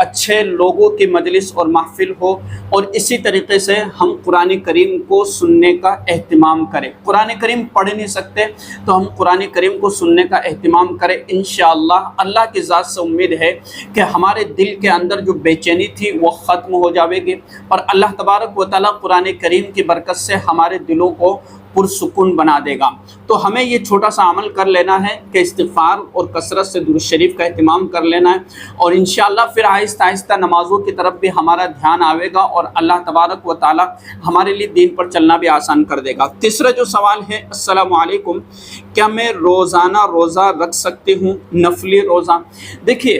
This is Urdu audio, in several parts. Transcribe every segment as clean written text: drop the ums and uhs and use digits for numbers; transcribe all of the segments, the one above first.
اچھے لوگوں کی مجلس اور محفل ہو، اور اسی طریقے سے ہم قرآن کریم کو سننے کا اہتمام کریں۔ قرآن کریم پڑھ نہیں سکتے تو ہم قرآن کریم کو سننے کا اہتمام کریں۔ انشاءاللہ اللہ کی ذات سے امید ہے کہ ہمارے دل کے اندر جو بے چینی تھی وہ ختم ہو جاوے گی، اور اللہ تبارک و تعالیٰ قرآن کریم کی برکت سے ہمارے دلوں کو پرسکون بنا دے گا۔ تو ہمیں یہ چھوٹا سا عمل کر لینا ہے کہ استغفار اور کثرت سے درود شریف کا اہتمام کر لینا ہے، اور انشاءاللہ پھر آہستہ آہستہ نمازوں کی طرف بھی ہمارا دھیان آئے گا، اور اللہ تبارک و تعالی ہمارے لیے دین پر چلنا بھی آسان کر دے گا۔ تیسرا جو سوال ہے، السلام علیکم، کیا میں روزانہ روزہ رکھ سکتی ہوں، نفلی روزہ؟ دیکھیے،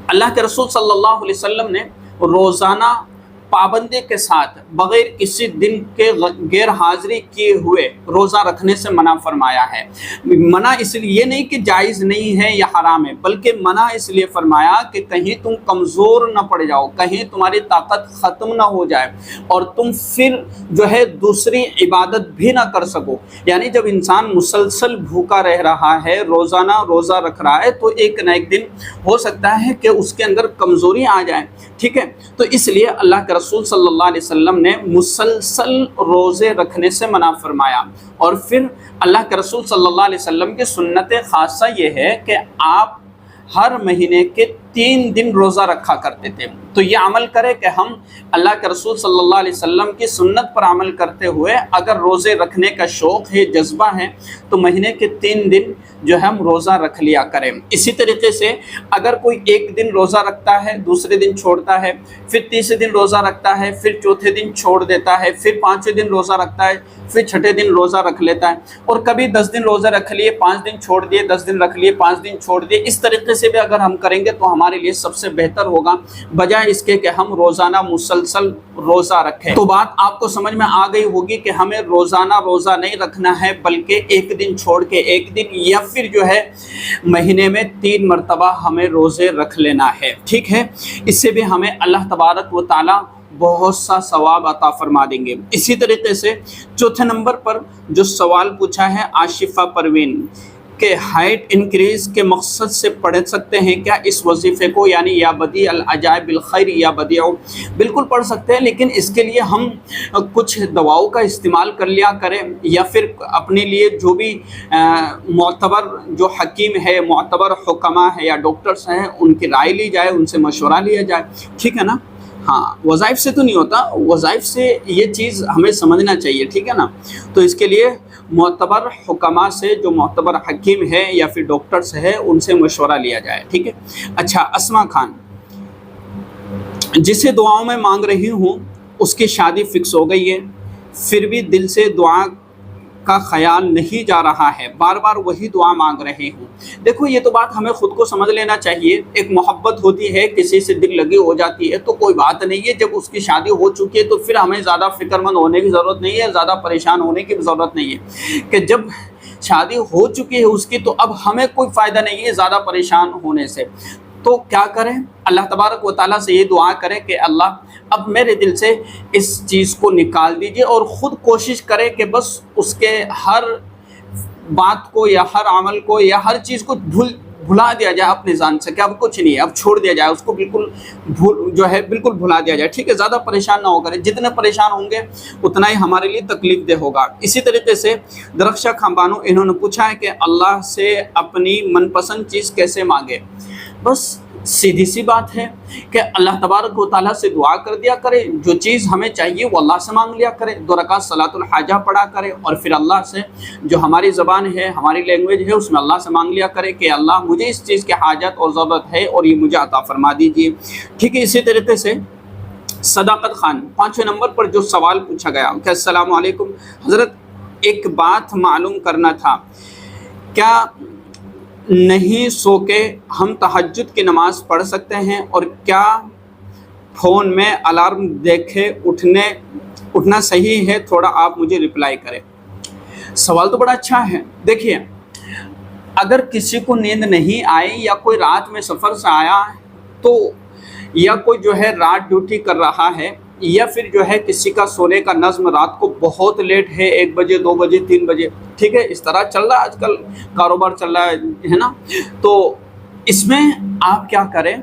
اللہ کے رسول صلی اللہ علیہ وسلم نے روزانہ پابندی کے ساتھ بغیر کسی دن کے غیر حاضری کیے ہوئے روزہ رکھنے سے منع فرمایا ہے۔ منع اس لیے یہ نہیں کہ جائز نہیں ہے یا حرام ہے، بلکہ منع اس لیے فرمایا کہ کہیں تم کمزور نہ پڑ جاؤ، کہیں تمہاری طاقت ختم نہ ہو جائے اور تم پھر جو ہے دوسری عبادت بھی نہ کر سکو۔ یعنی جب انسان مسلسل بھوکا رہ رہا ہے، روزانہ روزہ رکھ رہا ہے، تو ایک نہ ایک دن ہو سکتا ہے کہ اس کے اندر کمزوری آ جائے، ٹھیک ہے؟ تو اس لیے اللہ کے رسول صلی اللہ علیہ وسلم نے مسلسل روزے رکھنے سے منع فرمایا۔ اور پھر اللہ کے رسول صلی اللہ علیہ وسلم کی سنت خاصہ یہ ہے کہ آپ ہر مہینے کے 3 دن روزہ رکھا کرتے تھے۔ تو یہ عمل کرے کہ ہم اللہ کے رسول صلی اللہ علیہ وسلم کی سنت پر عمل کرتے ہوئے اگر روزے رکھنے کا شوق ہے، جذبہ ہے، تو مہینے کے 3 دن جو ہے ہم روزہ رکھ لیا کریں۔ اسی طریقے سے اگر کوئی ایک دن روزہ رکھتا ہے، دوسرے دن چھوڑتا ہے، پھر تیسرے دن روزہ رکھتا ہے، پھر چوتھے دن چھوڑ دیتا ہے، پھر 5ویں دن روزہ رکھتا ہے، پھر 6ٹھے دن روزہ رکھ لیتا ہے، اور کبھی 10 دن روزہ رکھ لیے، 5 دن چھوڑ دیے، 10 دن رکھ لیے، 5 دن چھوڑ دیے، اس طریقے سے بھی اگر ہم کریں گے تو ہمارے لیے سب سے بہتر ہوگا، بجائے اس کے کہ ہم روزانہ مسلسل روزہ رکھیں۔ تو بات آپ کو سمجھ میں آ گئی ہوگی کہ ہمیں روزانہ روزہ نہیں رکھنا ہے، بلکہ ایک دن چھوڑ کے ایک دن، یا پھر جو ہے مہینے میں 3 مرتبہ ہمیں روزے رکھ لینا ہے، ٹھیک ہے؟ اس سے بھی ہمیں اللہ تبارک و تعالی بہت سا ثواب عطا فرما دیں گے۔ اسی طریقے سے چوتھے نمبر پر جو سوال پوچھا ہے عاشفہ پروین کہ ہائٹ انکریز کے مقصد سے پڑھ سکتے ہیں کیا اس وظیفے کو، یعنی یا بدیع العجائب بالخیر یا بدیع؟ بالکل پڑھ سکتے ہیں، لیکن اس کے لیے ہم کچھ دواؤں کا استعمال کر لیا کریں، یا پھر اپنے لیے جو بھی معتبر جو حکیم ہے، معتبر حکمہ ہے یا ڈاکٹرز ہیں، ان کی رائے لی جائے، ان سے مشورہ لیا جائے، ٹھیک ہے نا؟ ہاں، وظائف سے تو نہیں ہوتا، وظائف سے یہ چیز ہمیں سمجھنا چاہیے، ٹھیک ہے نا؟ تو اس کے لیے معتبر حکماء سے، جو معتبر حکیم ہے یا پھر ڈاکٹرز ہے، ان سے مشورہ لیا جائے، ٹھیک ہے؟ اچھا، اسما خان، جسے دعاؤں میں مانگ رہی ہوں اس کی شادی فکس ہو گئی ہے، پھر بھی دل سے دعا کا خیال نہیں جا رہا ہے، بار بار وہی دعا مانگ رہی ہوں۔ دیکھو، یہ تو بات ہمیں خود کو سمجھ لینا چاہیے۔ ایک محبت ہوتی ہے، کسی سے دل لگی ہو جاتی ہے تو کوئی بات نہیں ہے، جب اس کی شادی ہو چکی ہے تو پھر ہمیں زیادہ فکر مند ہونے کی ضرورت نہیں ہے، زیادہ پریشان ہونے کی ضرورت نہیں ہے، کہ جب شادی ہو چکی ہے اس کی تو اب ہمیں کوئی فائدہ نہیں ہے زیادہ پریشان ہونے سے۔ تو کیا کریں؟ اللہ تبارک و تعالیٰ سے یہ دعا کریں کہ اللہ اب میرے دل سے اس چیز کو نکال دیجئے، اور خود کوشش کرے کہ بس اس کے ہر بات کو یا ہر عمل کو یا ہر چیز کو بھلا دیا جائے اپنی جان سے، کہ اب کچھ نہیں ہے، اب چھوڑ دیا جائے اس کو، بالکل بالکل بھلا دیا جائے، ٹھیک ہے؟ زیادہ پریشان نہ ہو کرے، جتنے پریشان ہوں گے اتنا ہی ہمارے لیے تکلیف دہ ہوگا۔ اسی طریقے سے درخشہ خانبانو، انہوں نے پوچھا ہے کہ اللہ سے اپنی من پسند چیز کیسے مانگے؟ بس سیدھی سی بات ہے کہ اللہ تبارک و تعالیٰ سے دعا کر دیا کرے، جو چیز ہمیں چاہیے وہ اللہ سے مانگ لیا کرے، 2 رکعت صلاۃ الحاجہ پڑھا کرے، اور پھر اللہ سے جو ہماری زبان ہے، ہماری لینگویج ہے، اس میں اللہ سے مانگ لیا کرے کہ اللہ مجھے اس چیز کی حاجت اور ضرورت ہے اور یہ مجھے عطا فرما دیجیے، ٹھیک ہے؟ اسی طریقے سے صداقت خان، 5ویں نمبر پر جو سوال پوچھا گیا کہ السلام علیکم حضرت، ایک بات معلوم کرنا تھا، کیا نہیں سو کے ہم تہجد کی نماز پڑھ سکتے ہیں، اور کیا فون میں الارم دیکھے اٹھنا صحیح ہے؟ تھوڑا آپ مجھے رپلائی کریں۔ سوال تو بڑا اچھا ہے۔ دیکھیے، اگر کسی کو نیند نہیں آئی یا کوئی رات میں سفر سے آیا تو، یا کوئی جو ہے رات ڈیوٹی کر رہا ہے، یا پھر جو ہے کسی کا سونے کا نظم رات کو بہت لیٹ ہے، 1 بجے 2 بجے 3 بجے، ٹھیک ہے؟ اس طرح چل رہا ہے آج کل، کاروبار چل رہا ہے نا؟ تو اس میں آپ کیا کریں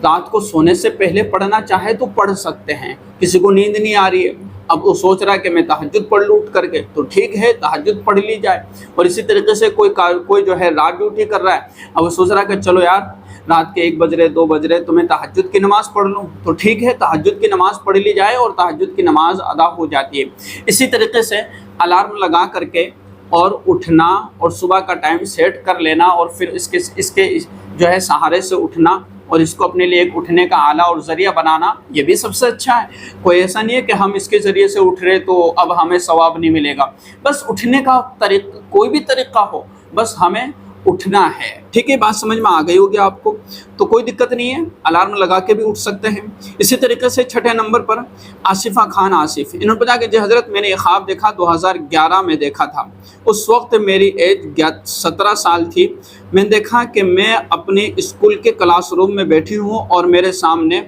رات کو سونے سے پہلے پڑھنا چاہے تو پڑھ سکتے ہیں. کسی کو نیند نہیں آ رہی ہے، اب وہ سوچ رہا ہے کہ میں تہجد پڑھ لوں اٹھ کر کے، تو ٹھیک ہے تہجد پڑھ لی جائے. اور اسی طریقے سے کوئی جو ہے رات ڈیوٹی کر رہا ہے، اب وہ سوچ رہا ہے کہ چلو یار رات کے 1 بج رہے 2 بج رہے تو میں تہجد کی نماز پڑھ لوں، تو ٹھیک ہے تہجد کی نماز پڑھ لی جائے اور تہجد کی نماز ادا ہو جاتی ہے. اسی طریقے سے الارم لگا کر کے اور اٹھنا اور صبح کا ٹائم سیٹ کر لینا اور پھر اس کے جو ہے سہارے سے اٹھنا اور اس کو اپنے لیے ایک اٹھنے کا آلہ اور ذریعہ بنانا، یہ بھی سب سے اچھا ہے. کوئی ایسا نہیں ہے کہ ہم اس کے ذریعے سے اٹھ رہے تو اب ہمیں ثواب نہیں ملے گا. بس اٹھنے کا طریقہ کوئی بھی طریقہ ہو، بس ہمیں اٹھنا ہے. ٹھیک ہے، بات سمجھ میں آ گئی ہوگی آپ کو، تو کوئی دقت نہیں ہے، الارم لگا کے بھی اٹھ سکتے ہیں. اسی طریقے سے 6 نمبر پر آصفہ خان آصف، انہوں نے بتایا کہ جی حضرت میں نے یہ خواب دیکھا 2011 میں دیکھا تھا. اس وقت میری ایج 17 سال تھی. میں نے دیکھا کہ میں اپنے اسکول کے کلاس روم میں بیٹھی ہوں اور میرے سامنے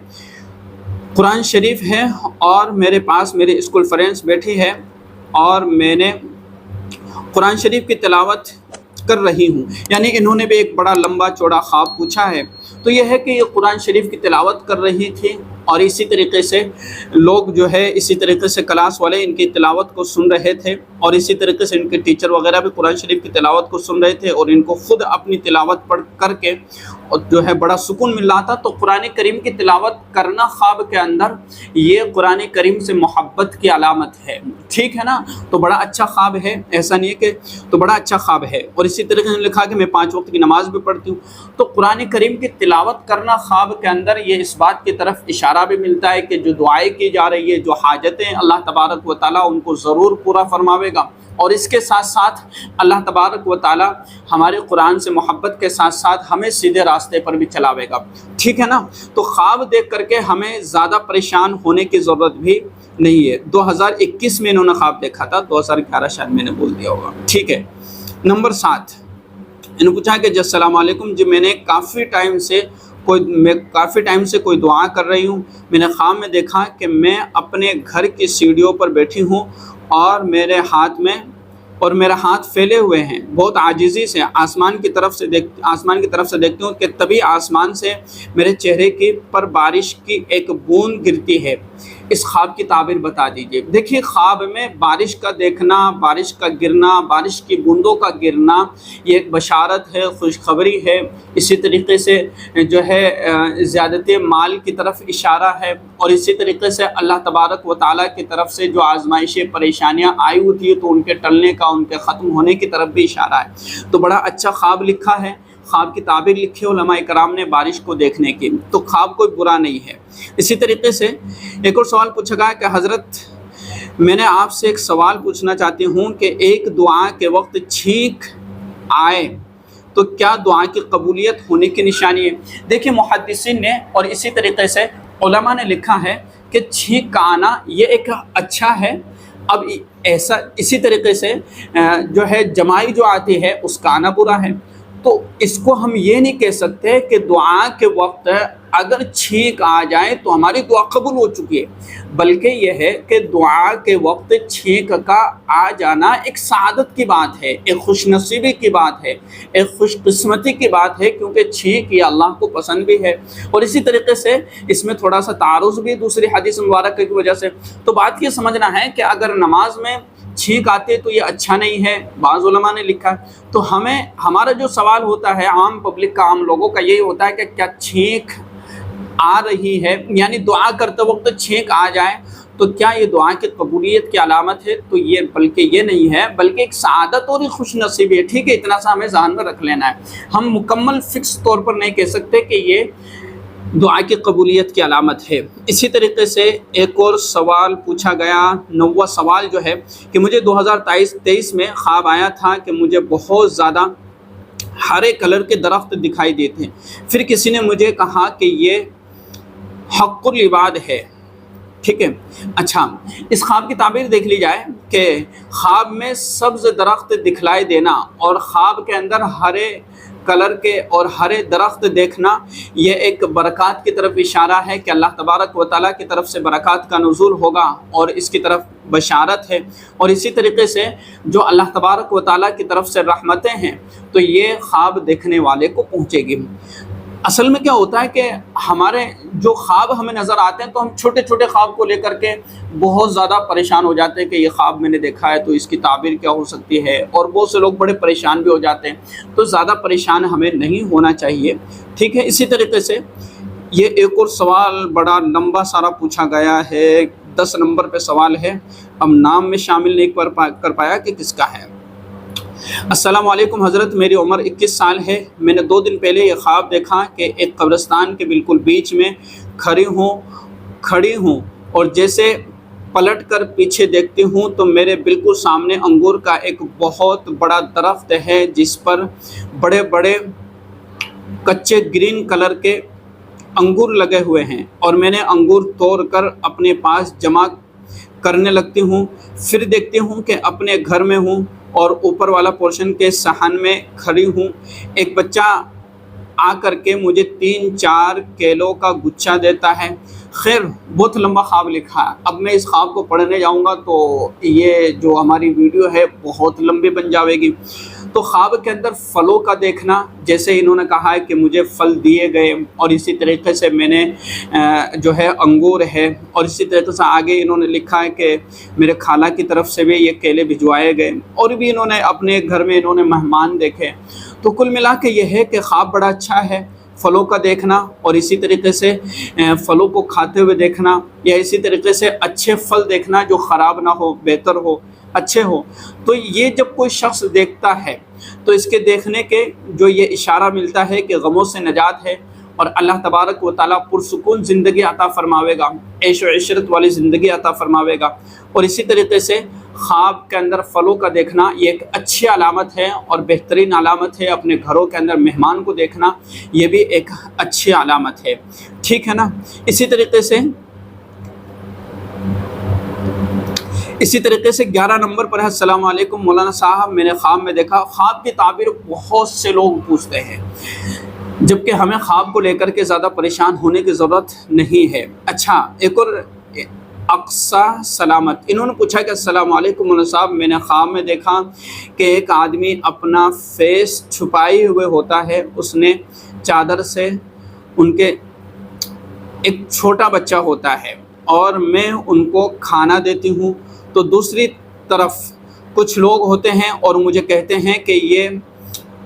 قرآن شریف ہے اور میرے پاس میری اسکول فرینڈس بیٹھی ہے اور میں نے قرآن شریف کی تلاوت کر رہی ہوں. یعنی انہوں نے بھی ایک بڑا لمبا چوڑا خواب پوچھا ہے. تو یہ ہے کہ یہ قرآن شریف کی تلاوت کر رہی تھی اور اسی طریقے سے لوگ جو ہے اسی طریقے سے کلاس والے ان کی تلاوت کو سن رہے تھے اور اسی طریقے سے ان کے ٹیچر وغیرہ بھی قرآن شریف کی تلاوت کو سن رہے تھے اور ان کو خود اپنی تلاوت پڑھ کر کے اور جو ہے بڑا سکون مل رہا تھا. تو قرآن کریم کی تلاوت کرنا خواب کے اندر یہ قرآن کریم سے محبت کی علامت ہے. ٹھیک ہے نا، تو بڑا اچھا خواب ہے، ایسا نہیں ہے کہ تو بڑا اچھا خواب ہے. اور اسی طریقے سے لکھا کہ میں 5 وقت کی نماز بھی پڑھتی ہوں. تو قرآن کریم کی تلاوت کرنا خواب کے اندر یہ اس بات کی طرف اشارہ بھی ملتا ہے کہ جو دعائیں کی جا رہی ہے، جو حاجتیں اللہ تبارک و تعالیٰ ان کو ضرور پورا فرماوے گا. اور اس کے ساتھ ساتھ اللہ تبارک و تعالیٰ ہمارے قرآن سے محبت کے ساتھ ساتھ ہمیں سیدھے راستے پر بھی چلاوے گا. ٹھیک ہے نا، تو خواب دیکھ کر کے ہمیں زیادہ پریشان ہونے کی ضرورت بھی نہیں ہے. 2021 میں انہوں نے خواب دیکھا تھا، 2011 شاید میں نے بول دیا ہوگا. ٹھیک ہے. نمبر 7، انہوں نے پوچھا کہ جی السلام علیکم، جی میں کافی ٹائم سے کوئی دعا کر رہی ہوں. میں نے خواب میں دیکھا کہ میں اپنے گھر کی سیڑھیوں پر بیٹھی ہوں اور میرا ہاتھ پھیلے ہوئے ہیں. بہت عاجزی سے آسمان کی طرف سے دیکھتی ہوں کہ تبھی آسمان سے میرے چہرے پر بارش کی ایک بوند گرتی ہے. اس خواب کی تعبیر بتا دیجیے. دیکھیے خواب میں بارش کا دیکھنا، بارش کا گرنا، بارش کی بوندوں کا گرنا یہ ایک بشارت ہے، خوشخبری ہے. اسی طریقے سے جو ہے زیادتی مال کی طرف اشارہ ہے اور اسی طریقے سے اللہ تبارک و تعالیٰ کی طرف سے جو آزمائشیں پریشانیاں آئی ہوتی ہیں تو ان کے ٹلنے کا، ان کے ختم ہونے کی طرف بھی اشارہ ہے. تو بڑا اچھا خواب لکھا ہے، خواب کی تعبیر لکھی علماء کرام نے بارش کو دیکھنے کی. تو خواب کوئی برا نہیں ہے. اسی طریقے سے ایک اور سوال پوچھا گیا کہ حضرت میں نے آپ سے ایک سوال پوچھنا چاہتی ہوں کہ ایک دعا کے وقت چھینک آئے تو کیا دعا کی قبولیت ہونے کی نشانی ہے؟ دیکھیے محدثین نے اور اسی طریقے سے علماء نے لکھا ہے کہ چھینک کا آنا یہ ایک اچھا ہے. اب ایسا اسی طریقے سے جو ہے جمائی جو آتی ہے اس کا آنا برا ہے. تو اس کو ہم یہ نہیں کہہ سکتے کہ دعا کے وقت اگر چھینک آ جائے تو ہماری دعا قبول ہو چکی ہے، بلکہ یہ ہے کہ دعا کے وقت چھینک کا آ جانا ایک سعادت کی بات ہے، ایک خوش نصیبی کی بات ہے، ایک خوش قسمتی کی بات ہے، کیونکہ چھینک یہ اللہ کو پسند بھی ہے. اور اسی طریقے سے اس میں تھوڑا سا تعارض بھی دوسری حدیث مبارک کی وجہ سے. تو بات یہ سمجھنا ہے کہ اگر نماز میں چھینک آتے تو یہ اچھا نہیں ہے، بعض علماء نے لکھا. تو ہمارا جو سوال ہوتا ہے عام پبلک کا، عام لوگوں کا، یہی ہوتا ہے کہ کیا چھینک آ رہی ہے، یعنی دعا کرتے وقت چھینک آ جائے تو کیا یہ دعا کی قبولیت کی علامت ہے؟ تو یہ بلکہ یہ نہیں ہے، بلکہ ایک سعادت اور ایک خوش نصیبی ہے. ٹھیک ہے، اتنا سا ہمیں ذہن میں رکھ لینا ہے. ہم مکمل فکس طور پر نہیں کہہ سکتے کہ یہ دعا کی قبولیت کی علامت ہے. اسی طریقے سے ایک اور سوال پوچھا گیا، 9واں سوال جو ہے کہ مجھے 2023 میں خواب آیا تھا کہ مجھے بہت زیادہ ہرے کلر کے درخت دکھائی دیتے ہیں. پھر کسی نے مجھے کہا کہ یہ حق العباد ہے. ٹھیک ہے، اچھا اس خواب کی تعبیر دیکھ لی جائے کہ خواب میں سبز درخت دکھلائی دینا اور خواب کے اندر ہرے کلر کے اور ہرے درخت دیکھنا یہ ایک برکات کی طرف اشارہ ہے کہ اللہ تبارک و تعالیٰ کی طرف سے برکات کا نزول ہوگا اور اس کی طرف بشارت ہے. اور اسی طریقے سے جو اللہ تبارک و تعالیٰ کی طرف سے رحمتیں ہیں تو یہ خواب دیکھنے والے کو پہنچے گی. اصل میں کیا ہوتا ہے کہ ہمارے جو خواب ہمیں نظر آتے ہیں تو ہم چھوٹے چھوٹے خواب کو لے کر کے بہت زیادہ پریشان ہو جاتے ہیں کہ یہ خواب میں نے دیکھا ہے تو اس کی تعبیر کیا ہو سکتی ہے، اور بہت سے لوگ بڑے پریشان بھی ہو جاتے ہیں، تو زیادہ پریشان ہمیں نہیں ہونا چاہیے، ٹھیک ہے۔ اسی طریقے سے یہ ایک اور سوال بڑا لمبا سارا پوچھا گیا ہے، 10 نمبر پہ سوال ہے، اب نام میں شامل نہیں کر پایا کہ کس کا ہے۔ السلام علیکم حضرت، میری عمر 21 سال ہے، میں نے 2 دن پہلے یہ خواب دیکھا کہ ایک قبرستان کے بالکل بیچ میں کھڑی ہوں اور جیسے پلٹ کر پیچھے دیکھتی ہوں تو میرے بالکل سامنے انگور کا ایک بہت بڑا درخت ہے جس پر بڑے بڑے کچے گرین کلر کے انگور لگے ہوئے ہیں، اور میں نے انگور توڑ کر اپنے پاس جمع کرنے لگتی ہوں، پھر دیکھتی ہوں کہ اپنے گھر میں ہوں اور اوپر والا پورشن کے صحن میں کھڑی ہوں، ایک بچہ آ کر کے مجھے 3-4 کیلوں کا گچھا دیتا ہے۔ خیر، بہت لمبا خواب لکھا ہے، اب میں اس خواب کو پڑھنے جاؤں گا تو یہ جو ہماری ویڈیو ہے بہت لمبی بن جاوے گی۔ تو خواب کے اندر پھلوں کا دیکھنا، جیسے انہوں نے کہا ہے کہ مجھے پھل دیے گئے، اور اسی طریقے سے میں نے جو ہے انگور ہے، اور اسی طریقے سے آگے انہوں نے لکھا ہے کہ میرے خالہ کی طرف سے بھی یہ کیلے بھجوائے گئے، اور بھی انہوں نے اپنے گھر میں انہوں نے مہمان دیکھے۔ تو کل ملا کے یہ ہے کہ خواب بڑا اچھا ہے، پھلوں کا دیکھنا، اور اسی طریقے سے پھلوں کو کھاتے ہوئے دیکھنا، یا اسی طریقے سے اچھے پھل دیکھنا جو خراب نہ ہو، بہتر ہو، اچھے ہو۔ تو یہ جب کوئی شخص دیکھتا ہے تو اس کے دیکھنے کے جو یہ اشارہ ملتا ہے کہ غموں سے نجات ہے، اور اللہ تبارک و تعالیٰ پرسکون زندگی عطا فرماوے گا، عیش و عشرت والی زندگی عطا فرماوے گا۔ اور اسی طریقے سے خواب کے اندر پھلوں کا دیکھنا یہ ایک اچھی علامت ہے اور بہترین علامت ہے۔ اپنے گھروں کے اندر مہمان کو دیکھنا یہ بھی ایک اچھی علامت ہے، ٹھیک ہے نا۔ اسی طریقے سے 11 نمبر پر ہے، السلام علیکم مولانا صاحب، میں نے خواب میں دیکھا۔ خواب کی تعبیر بہت سے لوگ پوچھتے ہیں، جبکہ ہمیں خواب کو لے کر کے زیادہ پریشان ہونے کی ضرورت نہیں ہے۔ اچھا، ایک اور اقصا سلامت، انہوں نے پوچھا کہ السلام علیکم مولانا صاحب، میں نے خواب میں دیکھا کہ ایک آدمی اپنا فیس چھپائے ہوئے ہوتا ہے، اس نے چادر سے ان کے ایک چھوٹا بچہ ہوتا ہے، اور میں ان کو کھانا دیتی ہوں، تو دوسری طرف کچھ لوگ ہوتے ہیں اور مجھے کہتے ہیں کہ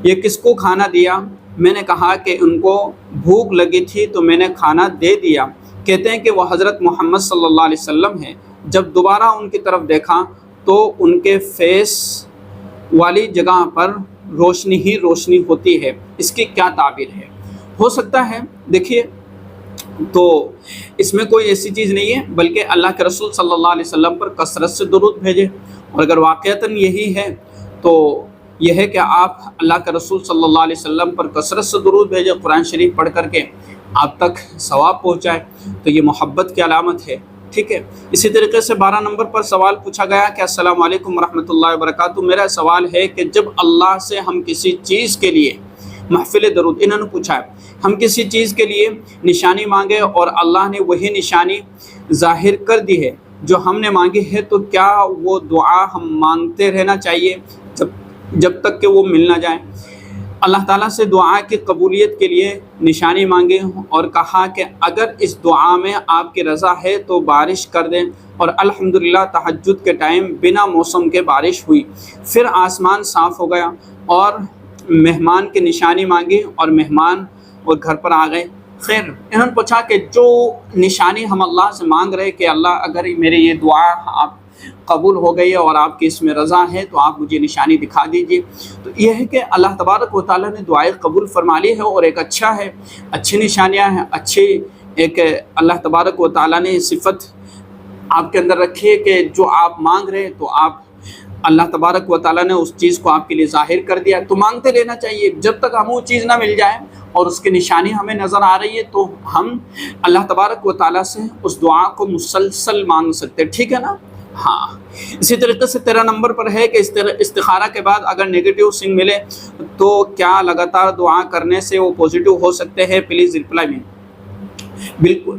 یہ کس کو کھانا دیا؟ میں نے کہا کہ ان کو بھوک لگی تھی تو میں نے کھانا دے دیا۔ کہتے ہیں کہ وہ حضرت محمد صلی اللہ علیہ وسلم ہے۔ جب دوبارہ ان کی طرف دیکھا تو ان کے فیس والی جگہ پر روشنی ہی روشنی ہوتی ہے، اس کی کیا تعبیر ہے؟ ہو سکتا ہے، دیکھیے، تو اس میں کوئی ایسی چیز نہیں ہے، بلکہ اللہ کے رسول صلی اللہ علیہ وسلم پر کثرت سے درود بھیجے، اور اگر واقعتاً یہی ہے تو یہ ہے کہ آپ اللہ کے رسول صلی اللہ علیہ وسلم پر کثرت سے درود بھیجے، قرآن شریف پڑھ کر کے آپ تک ثواب پہنچائے، تو یہ محبت کی علامت ہے، ٹھیک ہے۔ اسی طریقے سے 12 نمبر پر سوال پوچھا گیا کہ السلام علیکم ورحمۃ اللہ وبرکاتہ، میرا سوال ہے کہ جب اللہ سے ہم کسی چیز کے لیے محفل درود، انہوں نے پوچھا ہے، ہم کسی چیز کے لیے نشانی مانگے اور اللہ نے وہی نشانی ظاہر کر دی ہے جو ہم نے مانگی ہے، تو کیا وہ دعا ہم مانگتے رہنا چاہیے جب تک کہ وہ مل نہ جائے؟ اللہ تعالیٰ سے دعا کی قبولیت کے لیے نشانی مانگے، اور کہا کہ اگر اس دعا میں آپ کی رضا ہے تو بارش کر دیں، اور الحمدللہ تہجد کے ٹائم بنا موسم کے بارش ہوئی، پھر آسمان صاف ہو گیا، اور مہمان کی نشانی مانگی اور مہمان وہ گھر پر آ گئے۔ خیر، انہوں نے پوچھا کہ جو نشانی ہم اللہ سے مانگ رہے کہ اللہ اگر میری یہ دعا آپ قبول ہو گئی ہے اور آپ کی اس میں رضا ہے تو آپ مجھے نشانی دکھا دیجئے، تو یہ ہے کہ اللہ تبارک و تعالیٰ نے دعائیں قبول فرما لی ہے، اور ایک اچھا ہے، اچھی نشانیاں ہیں، اچھی ایک اللہ تبارک و تعالیٰ نے صفت آپ کے اندر رکھی ہے کہ جو آپ مانگ رہے تو آپ اللہ تبارک و تعالیٰ نے اس چیز کو آپ کے لیے ظاہر کر دیا، تو مانگتے رہنا چاہیے جب تک ہمیں وہ چیز نہ مل جائے اور اس کی نشانی ہمیں نظر آ رہی ہے، تو ہم اللہ تبارک و تعالیٰ سے اس دعا کو مسلسل مانگ سکتے، ٹھیک ہے نا۔ ہاں، اسی طریقے سے 13 نمبر پر ہے کہ استخارہ کے بعد اگر نیگیٹو سنگ ملے تو کیا لگاتار دعا کرنے سے وہ پازیٹیو ہو سکتے ہیں؟ پلیز رپلائی میں۔ بالکل،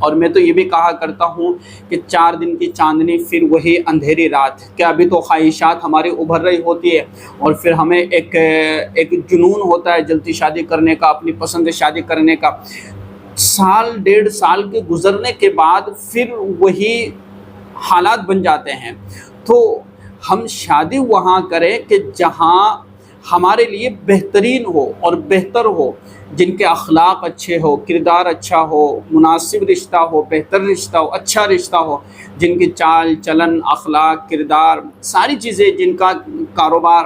اور میں تو یہ بھی کہا کرتا ہوں کہ 4 دن کی چاندنی پھر وہی اندھیری رات، کہ ابھی تو خواہشات ہماری ابھر رہی ہوتی ہے اور پھر ہمیں ایک جنون ہوتا ہے جلدی شادی کرنے کا، اپنی پسند شادی کرنے کا۔ سال 1.5 سال کے گزرنے کے بعد پھر وہی حالات بن جاتے ہیں۔ تو ہم شادی وہاں کریں کہ جہاں ہمارے لیے بہترین ہو اور بہتر ہو، جن کے اخلاق اچھے ہو، کردار اچھا ہو، مناسب رشتہ ہو، بہتر رشتہ ہو، اچھا رشتہ ہو، جن کی چال چلن، اخلاق، کردار، ساری چیزیں، جن کا کاروبار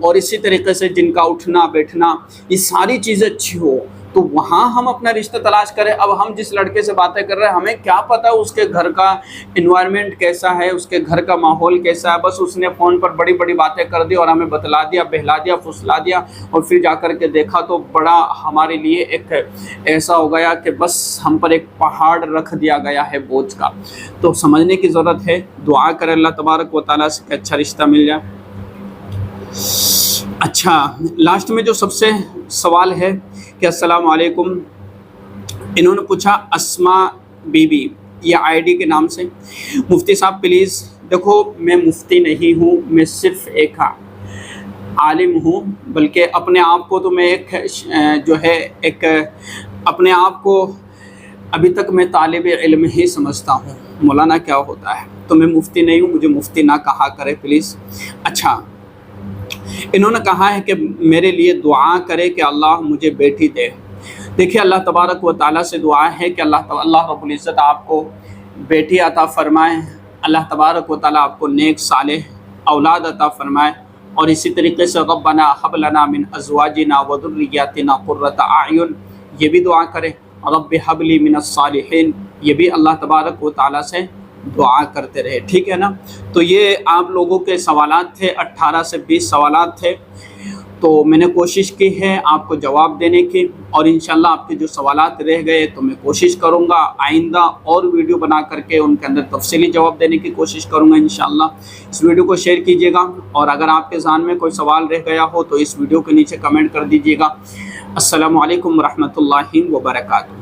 اور اسی طریقے سے جن کا اٹھنا بیٹھنا، یہ ساری چیزیں اچھی ہو، تو وہاں ہم اپنا رشتہ تلاش کریں۔ اب ہم جس لڑکے سے باتیں کر رہے ہیں، ہمیں کیا پتہ اس کے گھر کا انوائرمنٹ کیسا ہے، اس کے گھر کا ماحول کیسا ہے، بس اس نے فون پر بڑی بڑی باتیں کر دی اور ہمیں بتلا دیا، بہلا دیا، پھسلا دیا، اور پھر جا کر کے دیکھا تو بڑا ہمارے لیے ایک ایسا ہو گیا کہ بس ہم پر ایک پہاڑ رکھ دیا گیا ہے بوجھ کا۔ تو سمجھنے کی ضرورت ہے، دعا کریں اللہ تبارک و تعالیٰ سے کہ اچھا رشتہ مل جائے۔ اچھا، لاسٹ میں جو سب سے سوال ہے کہ السلام علیکم، انہوں نے پوچھا اسما بی بی، یہ آئی ڈی کے نام سے، مفتی صاحب پلیز دیکھو، میں مفتی نہیں ہوں، میں صرف ایک عالم ہوں، بلکہ اپنے آپ کو تو میں ایک اپنے آپ کو ابھی تک میں طالب علم ہی سمجھتا ہوں۔ مولانا کیا ہوتا ہے، تو میں مفتی نہیں ہوں، مجھے مفتی نہ کہا کرے پلیز۔ اچھا، انہوں نے کہا ہے کہ میرے لیے دعا کرے کہ اللہ مجھے بیٹی دے۔ دیکھیے، اللہ تبارک و تعالیٰ سے دعا ہے کہ اللہ رب العزت آپ کو بیٹی عطا فرمائے، اللہ تبارک و تعالیٰ آپ کو نیک صالح اولاد عطا فرمائے، اور اسی طریقے سے ربنا ہب لنا من ازواجنا وذریاتنا قرۃ اعین، یہ بھی دعا کرے، رب ہب لی من الصالحین، یہ بھی اللہ تبارک و تعالیٰ سے دعا کرتے رہے، ٹھیک ہے نا۔ تو یہ آپ لوگوں کے سوالات تھے، 18 سے 20 سوالات تھے، تو میں نے کوشش کی ہے آپ کو جواب دینے کی، اور انشاءاللہ آپ کے جو سوالات رہ گئے تو میں کوشش کروں گا آئندہ اور ویڈیو بنا کر کے ان کے اندر تفصیلی جواب دینے کی کوشش کروں گا انشاءاللہ۔ اس ویڈیو کو شیئر کیجیے گا، اور اگر آپ کے ذہن میں کوئی سوال رہ گیا ہو تو اس ویڈیو کے نیچے کمنٹ کر دیجیے گا۔ السلام علیکم ورحمۃ اللہ وبرکاتہ۔